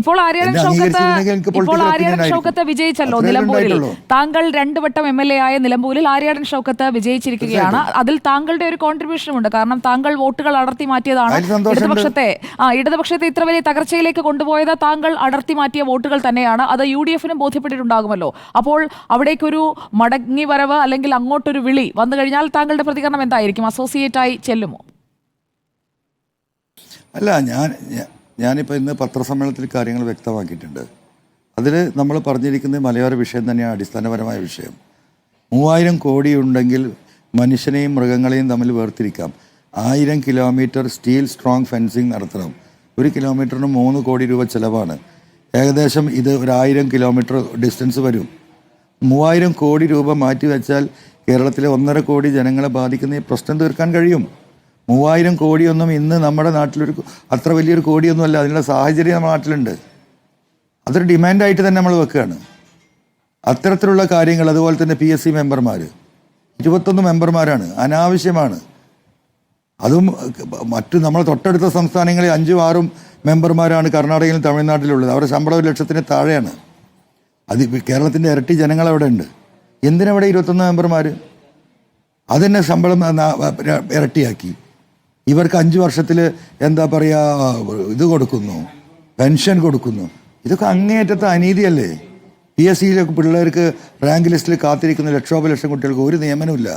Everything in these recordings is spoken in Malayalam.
ഇപ്പോൾ ആര്യാടൻ ഷൗക്കത്ത് വിജയിച്ചല്ലോ നിലമ്പൂരിൽ. താങ്കൾ 2 വട്ടം MLA ആയ നിലമ്പൂരിൽ ആര്യാടൻ ഷൗക്കത്ത് വിജയിച്ചിരിക്കുകയാണ്. അതിൽ താങ്കളുടെ ഒരു കോൺട്രിബ്യൂഷനും ഉണ്ട്. കാരണം താങ്കൾ വോട്ടുകൾ അടർത്തി മാറ്റിയതാണ്. ഇടതുപക്ഷത്തെ ഇത്ര വലിയ തകർച്ചയിലേക്ക് കൊണ്ടുപോയത് താങ്കൾ അടർത്തി മാറ്റിയ വോട്ടുകൾ തന്നെയാണ്. അത് UDF-നും ബോധ്യപ്പെട്ടിട്ടുണ്ടാകുമല്ലോ. അപ്പോൾ അവിടേക്കൊരു മടങ്ങി വരവ് അല്ലെങ്കിൽ അങ്ങോട്ടൊരു വിളി വന്നു കഴിഞ്ഞാൽ താങ്കളുടെ പ്രതികരണം എന്തായിരിക്കും? അസോസിയേറ്റായി ചെല്ലുമോ? അല്ല, ഞാനിപ്പോൾ ഇന്ന് പത്രസമ്മേളനത്തിൽ കാര്യങ്ങൾ വ്യക്തമാക്കിയിട്ടുണ്ട്. അതിൽ നമ്മൾ പറഞ്ഞിരിക്കുന്നത് മലയോര വിഷയം തന്നെയാണ് അടിസ്ഥാനപരമായ വിഷയം. 3000 കോടി ഉണ്ടെങ്കിൽ മനുഷ്യനെയും മൃഗങ്ങളെയും തമ്മിൽ വേർതിരിക്കാം. 1000 കിലോമീറ്റർ സ്റ്റീൽ സ്ട്രോങ് ഫെൻസിങ് നടത്തണം. 1 കിലോമീറ്ററിന് 3 കോടി രൂപ ചിലവാണ്. ഏകദേശം ഇത് 1000 കിലോമീറ്റർ ഡിസ്റ്റൻസ് വരും. 3000 കോടി രൂപ മാറ്റിവെച്ചാൽ കേരളത്തിലെ 1.5 കോടി ജനങ്ങളെ ബാധിക്കുന്ന ഈ പ്രശ്നം തീർക്കാൻ കഴിയും. 3000 കോടിയൊന്നും ഇന്ന് നമ്മുടെ നാട്ടിലൊരു അത്ര വലിയൊരു കോടിയൊന്നുമല്ല. അതിനുള്ള സാഹചര്യം നമ്മുടെ നാട്ടിലുണ്ട്. അതൊരു ഡിമാൻഡായിട്ട് തന്നെ നമ്മൾ വെക്കുകയാണ്. അത്തരത്തിലുള്ള കാര്യങ്ങൾ, അതുപോലെ തന്നെ PSC മെമ്പർമാർ 21 മെമ്പർമാരാണ്, അനാവശ്യമാണ്. അതും മറ്റു നമ്മൾ തൊട്ടടുത്ത സംസ്ഥാനങ്ങളിൽ 5ഉം 6ഉം മെമ്പർമാരാണ് കർണാടകയിലും തമിഴ്നാട്ടിലുള്ളത്. അവരുടെ ശമ്പളം 1 ലക്ഷത്തിന് താഴെയാണ്. അത് കേരളത്തിൻ്റെ ഇരട്ടി ജനങ്ങൾ അവിടെ ഉണ്ട്. എന്തിനവിടെ 21 മെമ്പർമാർ? അതിൻ്റെ ശമ്പളം ഇരട്ടിയാക്കി. ഇവർക്ക് 5 വർഷത്തിൽ എന്താ പറയുക, ഇത് കൊടുക്കുന്നു, പെൻഷൻ കൊടുക്കുന്നു. ഇതൊക്കെ അങ്ങേയറ്റത്തെ അനീതിയല്ലേ? PSCയിലൊക്കെ പിള്ളേർക്ക് റാങ്ക് ലിസ്റ്റിൽ കാത്തിരിക്കുന്ന ലക്ഷോപലക്ഷം കുട്ടികൾക്ക് ഒരു നിയമനമില്ല.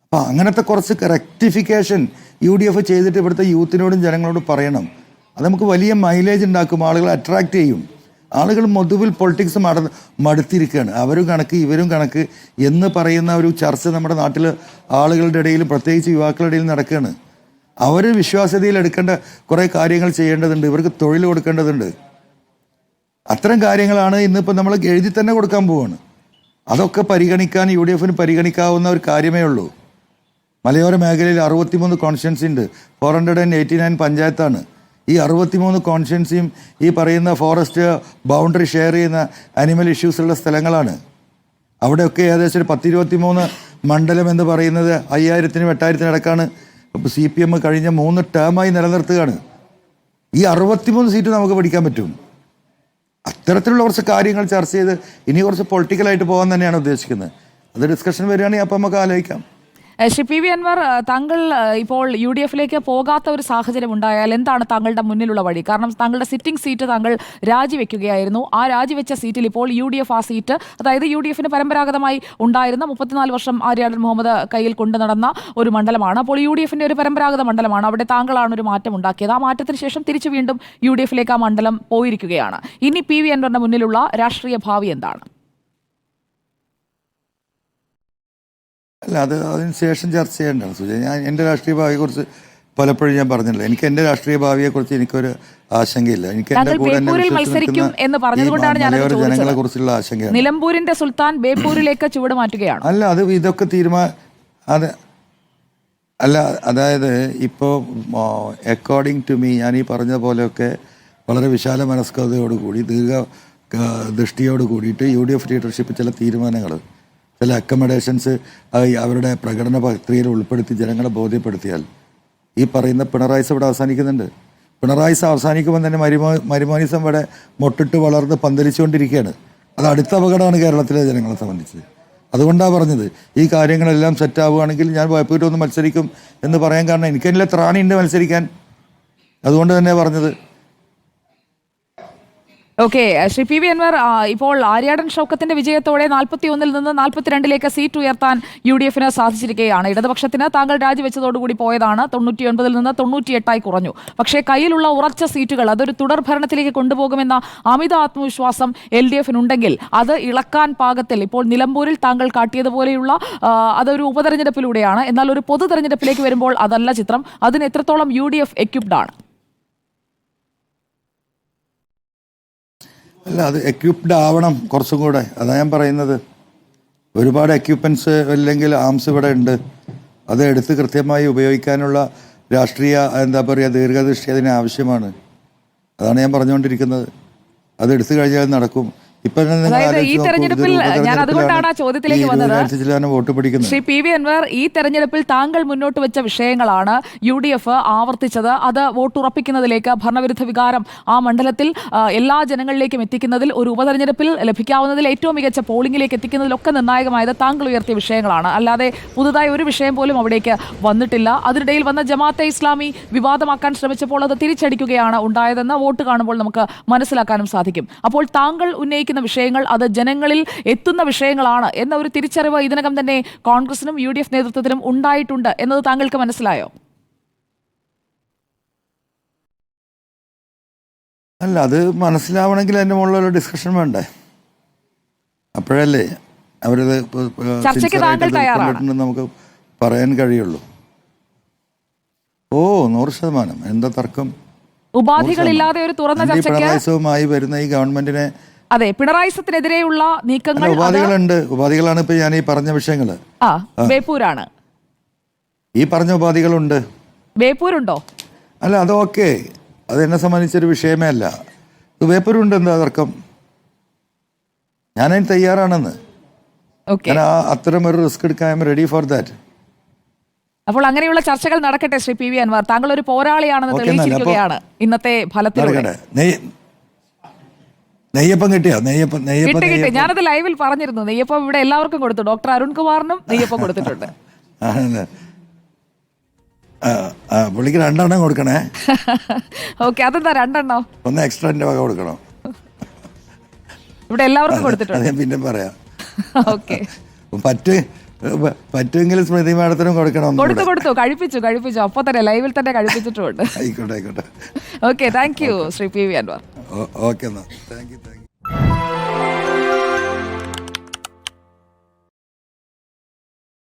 അപ്പം അങ്ങനത്തെ കുറച്ച് റെക്ടിഫിക്കേഷൻ UDF ചെയ്തിട്ട് ഇവിടുത്തെ യൂത്തിനോടും ജനങ്ങളോടും പറയണം. അത് നമുക്ക് വലിയ മൈലേജ് ഉണ്ടാക്കും, ആളുകളെ അട്രാക്റ്റ് ചെയ്യും. ആളുകൾ മൊത്തത്തിൽ പൊളിറ്റിക്സ് മടുത്തിരിക്കുകയാണ്. അവരും കണക്ക് ഇവരും കണക്ക് എന്ന് പറയുന്ന ഒരു ചർച്ച നമ്മുടെ നാട്ടിൽ ആളുകളുടെ ഇടയിൽ, പ്രത്യേകിച്ച് യുവാക്കളുടെ ഇടയിൽ നടക്കുകയാണ്. അവർ വിശ്വാസ്യതയിൽ എടുക്കേണ്ട കുറേ കാര്യങ്ങൾ ചെയ്യേണ്ടതുണ്ട്. ഇവർക്ക് തൊഴിൽ കൊടുക്കേണ്ടതുണ്ട്. അത്തരം കാര്യങ്ങളാണ് ഇന്നിപ്പോൾ നമ്മൾ എഴുതി തന്നെ കൊടുക്കാൻ പോവുകയാണ്. അതൊക്കെ പരിഗണിക്കാൻ UDF-ന് പരിഗണിക്കാവുന്ന ഒരു കാര്യമേ ഉള്ളൂ. മലയോര മേഖലയിൽ 63 കോൺസ്റ്റിറ്റ്യുവൻസി ഉണ്ട്. 489 പഞ്ചായത്താണ്. ഈ 63 കോൺസ്റ്റിറ്റ്യുവൻസിയും ഈ പറയുന്ന ഫോറസ്റ്റ് ബൗണ്ടറി ഷെയർ ചെയ്യുന്ന അനിമൽ ഇഷ്യൂസുള്ള സ്ഥലങ്ങളാണ്. അവിടെയൊക്കെ ഏകദേശം ഒരു 10-23 മണ്ഡലം എന്ന് പറയുന്നത് 5000-നും 8000-നും ഇടക്കാണ് CPM കഴിഞ്ഞ 3 ടേമായി നിലനിർത്തുകയാണ്. ഈ 63 സീറ്റ് നമുക്ക് പിടിക്കാൻ പറ്റും. അത്തരത്തിലുള്ള കുറച്ച് കാര്യങ്ങൾ ചർച്ച ചെയ്ത് ഇനി കുറച്ച് പൊളിറ്റിക്കലായിട്ട് പോകാൻ തന്നെയാണ് ഉദ്ദേശിക്കുന്നത്. അത് ഡിസ്കഷൻ വരികയാണെങ്കിൽ അപ്പം നമുക്ക് ആലോചിക്കാം. ശ്രീ PV അൻവർ, താങ്കൾ ഇപ്പോൾ UDF-ലേക്ക് പോകാത്ത ഒരു സാഹചര്യം ഉണ്ടായാൽ എന്താണ് താങ്കളുടെ മുന്നിലുള്ള വഴി? കാരണം താങ്കളുടെ സിറ്റിംഗ് സീറ്റ് താങ്കൾ രാജിവെക്കുകയായിരുന്നു. ആ രാജിവെച്ച സീറ്റിൽ ഇപ്പോൾ UDF ആ സീറ്റ്, അതായത് UDF-ന് പരമ്പരാഗതമായി ഉണ്ടായിരുന്ന 34 വർഷം ആര്യാടൻ മുഹമ്മദ് കയ്യിൽ കൊണ്ടു നടന്ന ഒരു മണ്ഡലമാണ്. അപ്പോൾ UDF-ന്റെ ഒരു പരമ്പരാഗത മണ്ഡലമാണ്. അവിടെ താങ്കളാണ് ഒരു മാറ്റം ഉണ്ടാക്കിയത്. ആ മാറ്റത്തിന് ശേഷം തിരിച്ചു വീണ്ടും UDF-ലേക്ക് ആ മണ്ഡലം പോയിരിക്കുകയാണ്. ഇനി PV അൻവറിന്റെ മുന്നിലുള്ള രാഷ്ട്രീയ ഭാവി എന്താണ്? അല്ല, അതിന് ശേഷം ചർച്ച ചെയ്യേണ്ടതാണ് സുജയ. എൻ്റെ രാഷ്ട്രീയ ഭാവിയെക്കുറിച്ച് പലപ്പോഴും ഞാൻ പറഞ്ഞില്ല. എനിക്ക് എൻ്റെ രാഷ്ട്രീയ ഭാവിയെക്കുറിച്ച് എനിക്കൊരു ആശങ്കയില്ല. എനിക്ക് എൻ്റെ കൂടെ ജനങ്ങളെ കുറിച്ചുള്ള ആശങ്കയാണ്. നിലമ്പൂരിന്റെ സുൽത്താൻ ബേപ്പൂരിലേക്ക് ചുവട് മാറ്റുകയാണ്. അല്ല, അത് ഇതൊക്കെ അതായത് ഇപ്പോൾ അക്കോർഡിംഗ് ടു മീ, ഞാൻ ഈ പറഞ്ഞ പോലെയൊക്കെ വളരെ വിശാല മനസ്കതയോടുകൂടി ദൃഷ്ടിയോട് കൂടിയിട്ട് UDF ലീഡർഷിപ്പ് ചില തീരുമാനങ്ങൾ, ചില അക്കമഡേഷൻസ് അവരുടെ പ്രകടന പത്രികയിൽ ഉൾപ്പെടുത്തി ജനങ്ങളെ ബോധ്യപ്പെടുത്തിയാൽ ഈ പറയുന്ന പിണറായിസം ഇവിടെ അവസാനിക്കുന്നുണ്ട്. പിണറായിസം അവസാനിക്കുമ്പോൾ തന്നെ മരുമോനിസം ഇവിടെ മൊട്ടിട്ട് വളർന്ന് പന്തലിച്ചുകൊണ്ടിരിക്കുകയാണ്. അത് അടുത്ത അപകടമാണ് കേരളത്തിലെ ജനങ്ങളെ സംബന്ധിച്ച്. അതുകൊണ്ടാണ് പറഞ്ഞത് ഈ കാര്യങ്ങളെല്ലാം സെറ്റാവുകയാണെങ്കിൽ ഞാൻ ബേപ്പൂരിലൊന്ന് മത്സരിക്കും എന്ന് പറയാൻ കാരണം എനിക്കതിലെ ത്രാണിയുണ്ട് മത്സരിക്കാൻ. അതുകൊണ്ട് തന്നെ പറഞ്ഞത്. ഓക്കെ, ശ്രീ PV അൻവർ, ഇപ്പോൾ ആര്യാടൻ ഷൗക്കത്തിന്റെ വിജയത്തോടെ 41-ൽ നിന്ന് 42-ലേക്ക് സീറ്റ് ഉയർത്താൻ UDF-ന് സാധിച്ചിരിക്കുകയാണ്. ഇടതുപക്ഷത്തിന് താങ്കൾ രാജിവെച്ചതോടുകൂടി പോയതാണ്. 99-ൽ നിന്ന് 98-ആയി കുറഞ്ഞു. പക്ഷേ കയ്യിലുള്ള ഉറച്ച സീറ്റുകൾ അതൊരു തുടർ ഭരണത്തിലേക്ക് കൊണ്ടുപോകുമെന്ന അമിത ആത്മവിശ്വാസം LDF-നുണ്ടെങ്കിൽ അത് ഇളക്കാൻ പാകത്തിൽ ഇപ്പോൾ നിലമ്പൂരിൽ താങ്കൾ കാട്ടിയതുപോലെയുള്ള അതൊരു ഉപതെരഞ്ഞെടുപ്പിലൂടെയാണ്. എന്നാൽ ഒരു പൊതു തെരഞ്ഞെടുപ്പിലേക്ക് വരുമ്പോൾ അതല്ല ചിത്രം. അതിന് എത്രത്തോളം UDF എക്യുപ്ഡ് ആണ്? അല്ല, അത് എക്യുപ്ഡ് ആവണം കുറച്ചും കൂടെ. അതാണ് ഞാൻ പറയുന്നത്. ഒരുപാട് എക്യുപ്മെൻറ്റ്സ് അല്ലെങ്കിൽ ആംസ് ഇവിടെ ഉണ്ട്. അത് എടുത്ത് കൃത്യമായി ഉപയോഗിക്കാനുള്ള രാഷ്ട്രീയ എന്താ പറയുക ദീർഘദൃഷ്ടി അതിന് ആവശ്യമാണ്. അതാണ് ഞാൻ പറഞ്ഞുകൊണ്ടിരിക്കുന്നത്. അത് എടുത്തു കഴിഞ്ഞാൽ നടക്കും. ഇപ്പൊ തന്നെ നിങ്ങൾ അതായത് ഈ ആലോചിച്ച് നോക്കൂ, തെരഞ്ഞെടുപ്പിൽ ഇതൊരു ഞാൻ അതുകൊണ്ടാണ് ആ ഉപതെരഞ്ഞെടുപ്പിലാണ് ചോദ്യത്തിലേക്ക് ഈ വന്നത്. 20% വോട്ട് പിടിക്കുന്നത്. ശ്രീ പി വി അൻവർ, ഈ തെരഞ്ഞെടുപ്പിൽ താങ്കൾ മുന്നോട്ട് വെച്ച വിഷയങ്ങളാണ് UDF ആവർത്തിച്ചത്. അത് വോട്ടുറപ്പിക്കുന്നതിലേക്ക്, ഭരണവിരുദ്ധ വികാരം ആ മണ്ഡലത്തിൽ എല്ലാ ജനങ്ങളിലേക്കും എത്തിക്കുന്നതിൽ, ഒരു ഉപതെരഞ്ഞെടുപ്പിൽ ലഭിക്കാവുന്നതിൽ ഏറ്റവും മികച്ച പോളിംഗിലേക്ക് എത്തിക്കുന്നതിലൊക്കെ നിർണായകമായത് താങ്കൾ ഉയർത്തിയ വിഷയങ്ങളാണ്. അല്ലാതെ പുതുതായി ഒരു വിഷയം പോലും അവിടേക്ക് വന്നിട്ടില്ല. അതിനിടയിൽ വന്ന ജമാഅത്തെ ഇസ്ലാമി വിവാദമാക്കാൻ ശ്രമിച്ചപ്പോൾ അത് തിരിച്ചടിക്കുകയാണ് ഉണ്ടായതെന്ന് വോട്ട് കാണുമ്പോൾ നമുക്ക് മനസ്സിലാക്കാനും സാധിക്കും. അപ്പോൾ താങ്കൾ ഉന്നയിക്കുന്ന വിഷയങ്ങൾ അത് ജനങ്ങളിൽ എത്തുന്ന വിഷയങ്ങളാണ് എന്ന ഒരു തിരിച്ചറിവ് ഇതിനകം തന്നെ കോൺഗ്രസിനും UDF നേതൃത്വത്തിനും ഉണ്ടായിട്ടുണ്ട് എന്നത് താങ്കൾക്ക് മനസ്സിലായോ? അല്ല, അത് മനസ്സിലാവണമെങ്കിൽ അതിൻ്റെ മുകളിലൊരു ഡിസ്കഷൻ വേണ്ടേ? അപ്പോഴല്ലേ അവരത് ചർച്ചയ്ക്ക് താങ്കൾ തയ്യാറാണ്? നമുക്ക് പറയാൻ കഴിയുള്ളൂ. 100%. എന്താ തർക്കം? ഉപാധികളില്ലാതെ ഒരു തുറന്ന ചർച്ചയ്ക്ക് പിണറായിസവുമായി വരുന്ന ഈ ഗവൺമെന്റിനെ, അതെ, പിണറായിസത്തിനെതിരെയുള്ള നീക്കങ്ങൾ, ഉപാധികളുണ്ട്. ഉപാധികളാണ് ഇപ്പൊ ഞാൻ ഈ പറഞ്ഞ വിഷയങ്ങള്. ബേപ്പൂരാണ്. ഈ പറഞ്ഞ ഉപാധികളുണ്ട്. ബേപ്പൂരുണ്ടോ? അല്ല, അതൊക്കെ അത് എന്നെ സംബന്ധിച്ചൊരു വിഷയമേ അല്ല. ബേപ്പൂരുണ്ട്, എന്താ തർക്കം? ഞാനതിന് തയ്യാറാണെന്ന്. ഞാൻ അത്തരം ഒരു റിസ്ക് എടുക്കാൻ I am ready for that. അപ്പോൾ അങ്ങനെയുള്ള ചർച്ചകൾ നടക്കട്ടെ ശ്രീ പി വി അൻവർ. താങ്കൾ ഒരു പോരാളിയാണെന്ന് തെളിയിച്ചിരിക്കുകയാണ് ഇന്നത്തെ ഫലത്തിലൂടെ. നെയ്യപ്പം കിട്ടിയോ? കിട്ടി. ഞാനത് ലൈവിൽ പറഞ്ഞിരുന്നു. നെയ്യപ്പം ഇവിടെ എല്ലാവർക്കും കൊടുത്തു. ഡോക്ടർ അരുൺകുമാറിനും നെയ്യപ്പം കൊടുത്തിട്ടുണ്ട്. പുള്ളിക്ക് 2 എണ്ണം കൊടുക്കണേ. ഓക്കെ, അതെന്താ 2 എണ്ണം? ഒന്ന് എക്സ്ട്രാ എൻ്റെ വക കൊടുക്കണം. ഇവിടെ എല്ലാവർക്കും കൊടുത്തിട്ടുണ്ട്. പിന്നെ പറയാം. ഓക്കെ, പറ്റുമെങ്കിൽ സ്മൃതി മാഡത്തിനും കൊടുക്കണം. കൊടുത്തു. കഴിപ്പിച്ചു. അപ്പൊ തന്നെ ലൈവിൽ തന്നെ കഴിപ്പിച്ചിട്ടുണ്ട്. ആയിക്കോട്ടെ. Okay, thank you Shri P V Anvar. Okay, എന്നാ താങ്ക് യു.